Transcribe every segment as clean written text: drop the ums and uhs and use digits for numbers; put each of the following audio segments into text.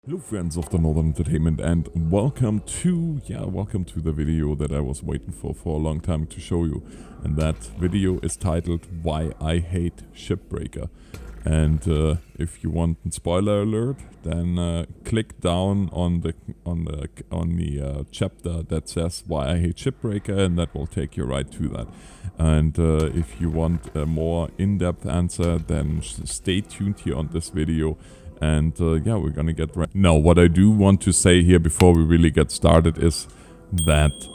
Hello friends of the Northern Entertainment, and welcome to the video that I was waiting for a long time to show you. And that video is titled Why I Hate Shipbreaker. And if you want a spoiler alert, then click down on the chapter that says Why I Hate Shipbreaker, and that will take you right to that. And if you want a more in-depth answer, then stay tuned here on this video. And yeah, we're gonna get right now. What I do want to say here before we really get started is that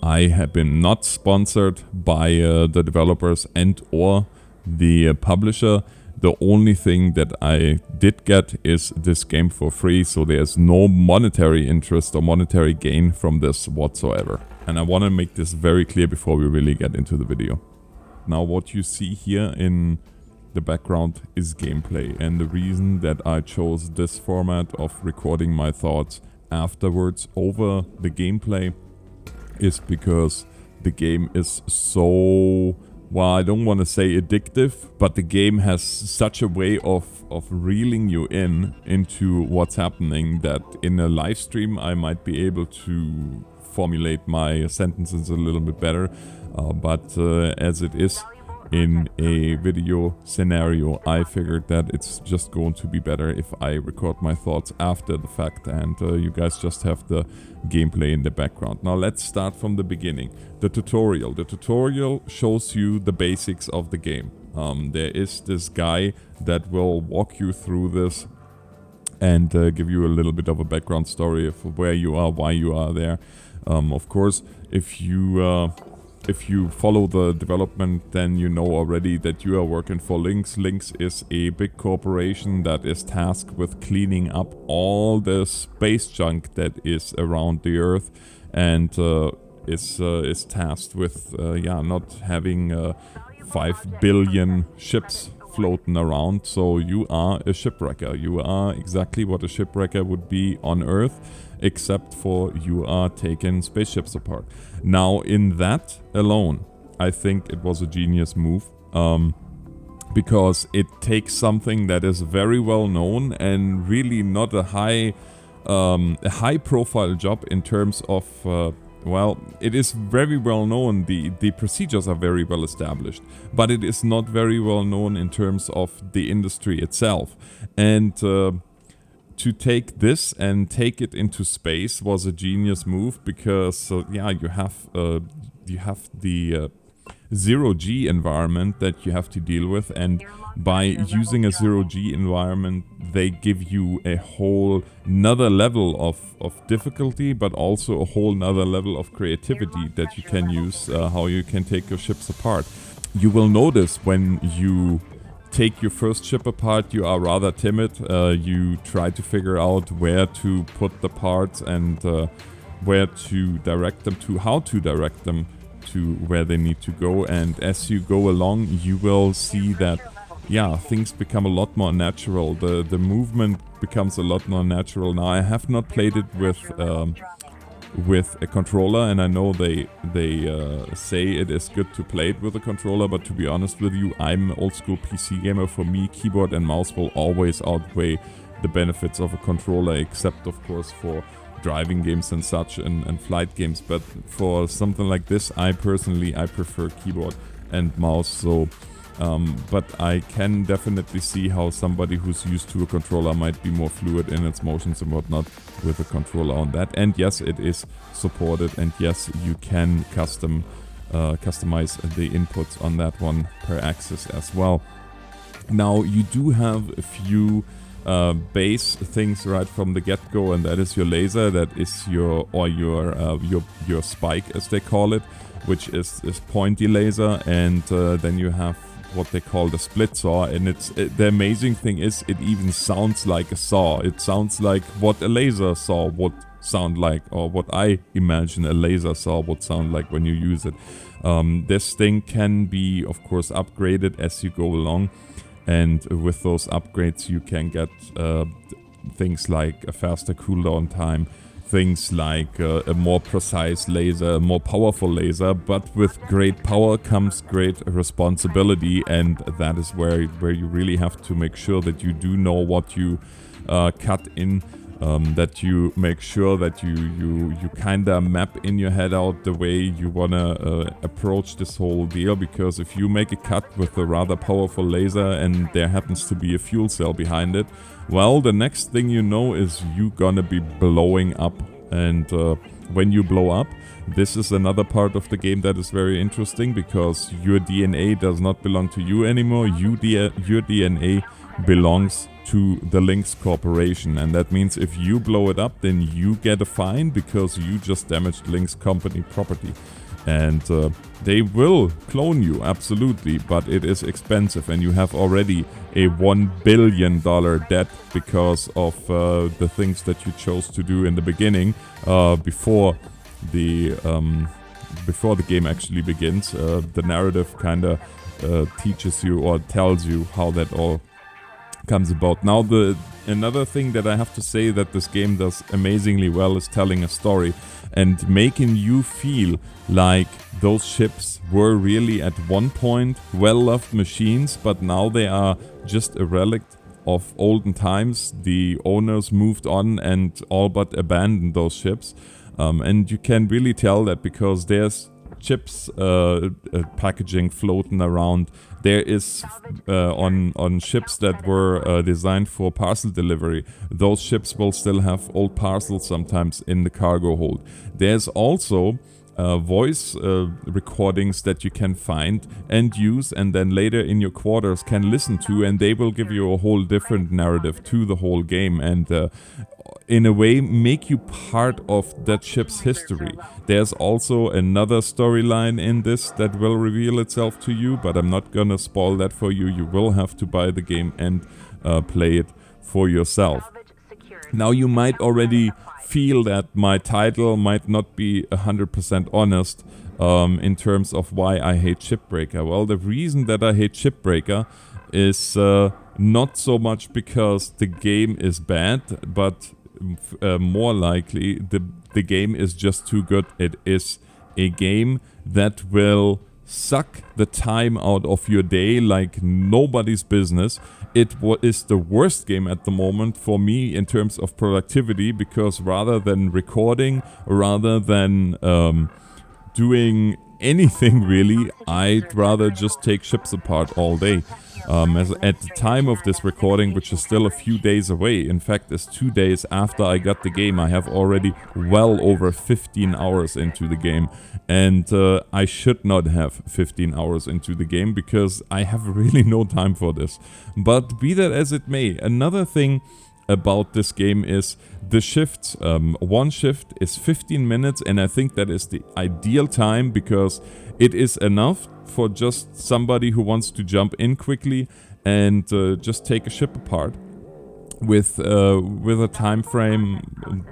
I have been not sponsored by the developers and or the publisher. The only thing that I did get is this game for free, so there's no monetary interest or monetary gain from this whatsoever. And I want to make this very clear before we really get into the video. Now what you see here in the background is gameplay, and the reason that I chose this format of recording my thoughts afterwards over the gameplay is because the game is so, well, I don't want to say addictive, but the game has such a way of reeling you into what's happening that in a live stream I might be able to formulate my sentences a little bit better, but as it is in a video scenario, I figured that it's just going to be better if I record my thoughts after the fact, and you guys just have the gameplay in the background. Now let's start from the beginning. The tutorial. The tutorial shows you the basics of the game. There is this guy that will walk you through this and give you a little bit of a background story of where you are, why you are there. Of course, if you follow the development, then you know already that you are working for Lynx. Lynx is a big corporation that is tasked with cleaning up all the space junk that is around the Earth, and is tasked with not having 5 billion ships floating around. So you are a shipwrecker. You are exactly what a shipwrecker would be on Earth, except for you are taking spaceships apart. Now in that alone, I think it was a genius move, because it takes something that is very well known and really not a high profile job in terms of well, it is very well known, the procedures are very well established, but it is not very well known in terms of the industry itself. And to take this and take it into space was a genius move, because you have the zero-G environment that you have to deal with, and by using a zero-G environment they give you a whole nother level of difficulty, but also a whole nother level of creativity that you can use, how you can take your ships apart. You will notice when you take your first ship apart, you are rather timid. You try to figure out where to put the parts and where to direct them to, how to direct them to where they need to go. And as you go along, you will see that things become a lot more natural. The movement becomes a lot more natural. Now I have not played it with a controller, and I know they say it is good to play it with a controller, but to be honest with you, I'm an old school PC gamer. For me, keyboard and mouse will always outweigh the benefits of a controller, except of course for driving games and such, and flight games. But for something like this, I prefer keyboard and mouse. So but I can definitely see how somebody who's used to a controller might be more fluid in its motions and whatnot with a controller on that. And yes, it is supported, and yes, you can customize the inputs on that one per axis as well. Now you do have a few base things right from the get-go, and that is your laser, that is your spike as they call it, which is pointy laser, and then you have what they call the split saw, and the amazing thing is it even sounds like a saw. It sounds like what a laser saw would sound like, or what I imagine a laser saw would sound like when you use it. This thing can be of course upgraded as you go along, and with those upgrades you can get things like a faster cooldown time, things like a more precise laser, a more powerful laser, but with great power comes great responsibility, and that is where you really have to make sure that you do know what you cut in that you make sure that you kinda map in your head out the way you wanna approach this whole deal, because if you make a cut with a rather powerful laser and there happens to be a fuel cell behind it, well, the next thing you know is you gonna be blowing up. And when you blow up, this is another part of the game that is very interesting, because your DNA does not belong to you anymore. Your DNA belongs to the Lynx Corporation, and that means if you blow it up, then you get a fine because you just damaged Lynx Company property. And they will clone you, absolutely, but it is expensive, and you have already a $1 billion debt because of the things that you chose to do in the beginning, before the game actually begins. The narrative kind of teaches you or tells you how that all comes about. Now, another thing that I have to say that this game does amazingly well is telling a story and making you feel like those ships were really at one point well-loved machines, but now they are just a relic of olden times. The owners moved on and all but abandoned those ships. And you can really tell that because there's chips packaging floating around. There is on ships that were designed for parcel delivery, those ships will still have old parcels sometimes in the cargo hold. There's also voice recordings that you can find and use, and then later in your quarters can listen to, and they will give you a whole different narrative to the whole game, and in a way make you part of that ship's history. There's also another storyline in this that will reveal itself to you, but I'm not gonna spoil that for you. You will have to buy the game and play it for yourself. Now, you might already feel that my title might not be 100% honest in terms of why I hate Shipbreaker. Well, the reason that I hate Shipbreaker is not so much because the game is bad, but more likely the game is just too good. It is a game that will suck the time out of your day like nobody's business. It is the worst game at the moment for me in terms of productivity, because rather than recording, rather than doing anything really, I'd rather just take ships apart all day. As at the time of this recording, which is still a few days away, in fact it's 2 days after I got the game, I have already well over 15 hours into the game, and I should not have 15 hours into the game because I have really no time for this. But be that as it may, another thing about this game is the shifts. One shift is 15 minutes, and I think that is the ideal time because it is enough for just somebody who wants to jump in quickly and just take a ship apart with a time frame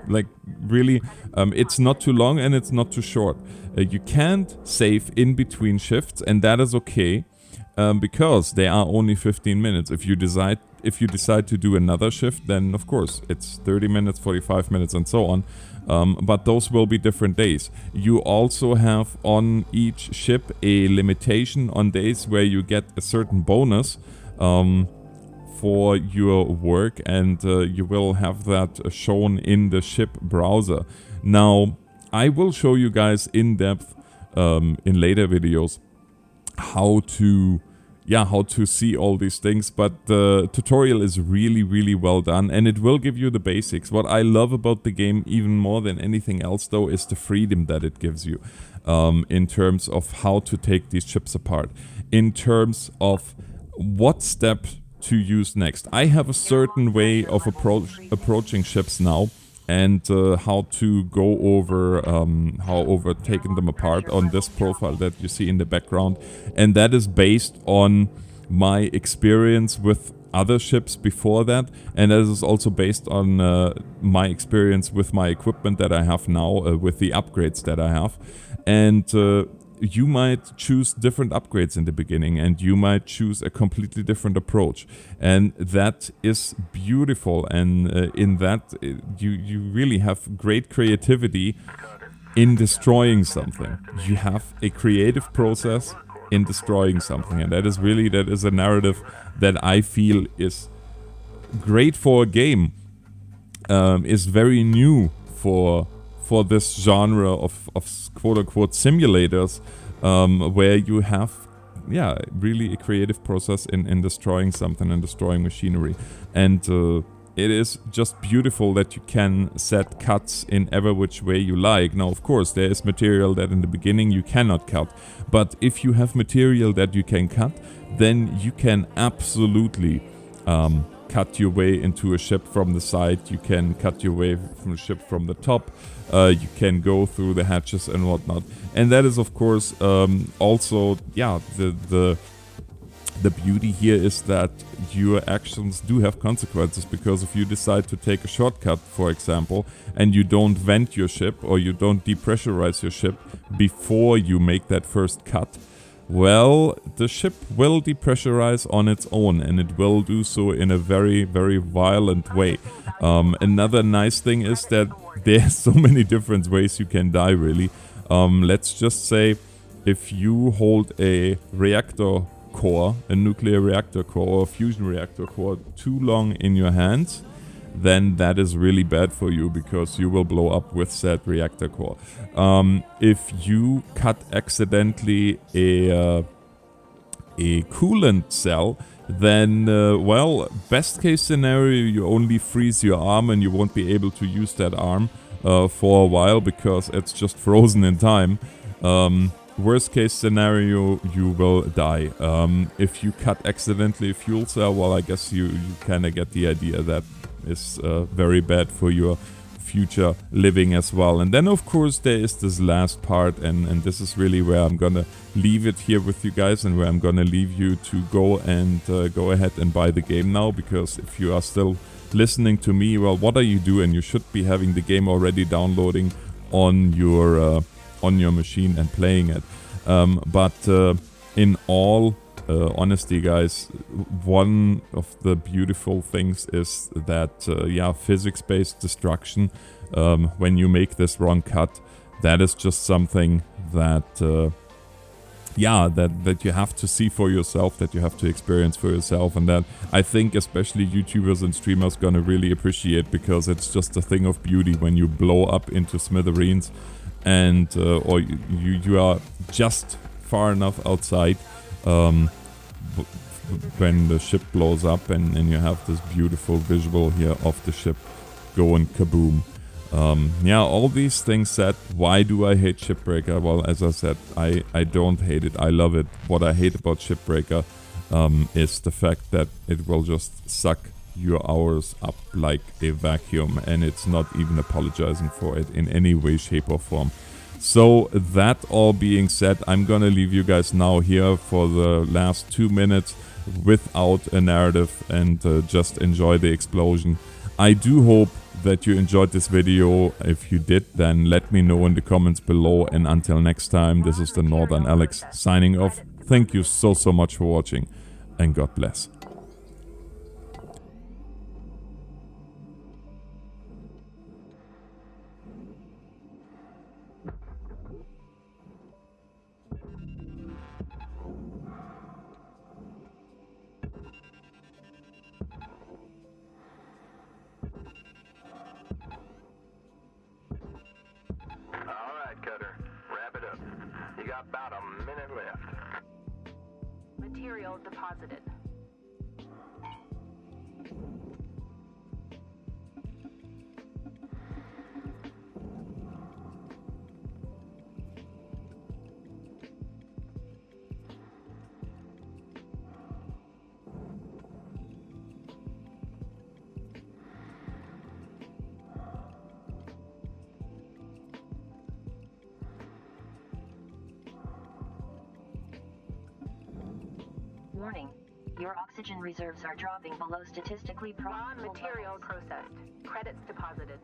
like really it's not too long and it's not too short. You can't save in between shifts, and that is okay because they are only 15 minutes. If you decide to do another shift, then of course it's 30 minutes, 45 minutes and so on. But those will be different days. You also have on each ship a limitation on days where you get a certain bonus for your work, and you will have that shown in the ship browser. Now, I will show you guys in depth in later videos how to see all these things, but the tutorial is really well done, and it will give you the basics. What I love about the game even more than anything else though is the freedom that it gives you in terms of how to take these ships apart, in terms of what step to use next. I have a certain way of approaching ships now, and how to go over taking them apart on this profile that you see in the background, and that is based on my experience with other ships before that, and that is also based on my experience with my equipment that I have now, with the upgrades that I have. And you might choose different upgrades in the beginning, and you might choose a completely different approach, and that is beautiful. And in that you really have great creativity in destroying something. You have a creative process in destroying something, and that is a narrative that I feel is great for a game. is very new for this genre of quote-unquote simulators, where you have really a creative process in destroying something and destroying machinery. And it is just beautiful that you can set cuts in ever which way you like. Now, of course, there is material that in the beginning you cannot cut, but if you have material that you can cut, then you can absolutely cut your way into a ship from the side. You can cut your way from a ship from the top. You can go through the hatches and whatnot. And that is, of course, also, the beauty here is that your actions do have consequences, because if you decide to take a shortcut, for example, and you don't vent your ship or you don't depressurize your ship before you make that first cut, well, the ship will depressurize on its own, and it will do so in a very, very violent way. Another nice thing is that there's so many different ways you can die, really. Let's just say if you hold a reactor core, a nuclear reactor core or a fusion reactor core too long in your hands, then that is really bad for you, because you will blow up with said reactor core. If you cut accidentally a coolant cell, then well, best case scenario, you only freeze your arm and you won't be able to use that arm for a while, because it's just frozen in time. Worst case scenario, you will die. If you cut accidentally a fuel cell, well, I guess you kind of get the idea. That is very bad for your future living as well. And then, of course, there is this last part, and this is really where I'm gonna leave it here with you guys, and where I'm gonna leave you to go and go ahead and buy the game now, because if you are still listening to me, well, what are you doing? You should be having the game already downloading on your machine and playing it. But in all honesty, guys, one of the beautiful things is that physics-based destruction, when you make this wrong cut, that is just something that that you have to see for yourself, that you have to experience for yourself, and that I think especially YouTubers and streamers gonna really appreciate, because it's just a thing of beauty when you blow up into smithereens, and or you are just far enough outside when the ship blows up, and you have this beautiful visual here of the ship going kaboom. All these things said, why do I hate Shipbreaker? Well, as I said, I don't hate it, I love it. What I hate about Shipbreaker is the fact that it will just suck your hours up like a vacuum, and it's not even apologizing for it in any way, shape or form. So that all being said, I'm gonna leave you guys now here for the last 2 minutes without a narrative, and just enjoy the explosion. I do hope that you enjoyed this video. If you did, then let me know in the comments below, and until next time, this is the Northern Alex signing off. Thank you so much for watching, and God bless. About a minute left. Material deposited. Warning. Your oxygen reserves are dropping below statistically probable. Raw material processed. Credits deposited.